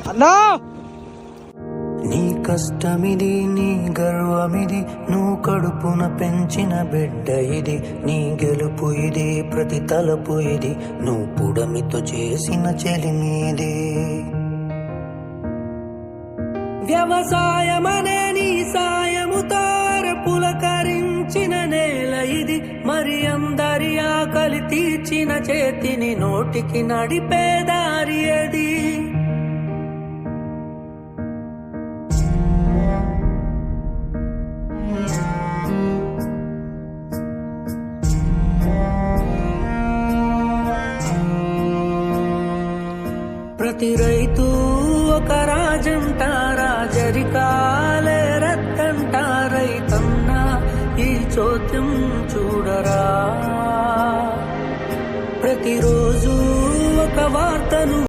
అన్నా నీ కష్టమిది నీ గర్వమిది నువ్వు కడుపున పెంచిన బిడ్డ ఇది నీ గెలుపు ఇది ప్రతి తలపు ఇది నువ్వు పుడమితో చేసిన చెలిమీది వ్యవసాయమనే నీ సాయముతో పులకరించిన నేల ఇది మరి అందరి ఆకలి తీర్చిన చేతిని నోటికి నడిపే దారి అది ప్రతి రైతు ఒక రాజంట రాజరికాలే రత్తంట రైతన్నా ఈ చోద్యం చూడరా ప్రతిరోజు ఒక వార్తను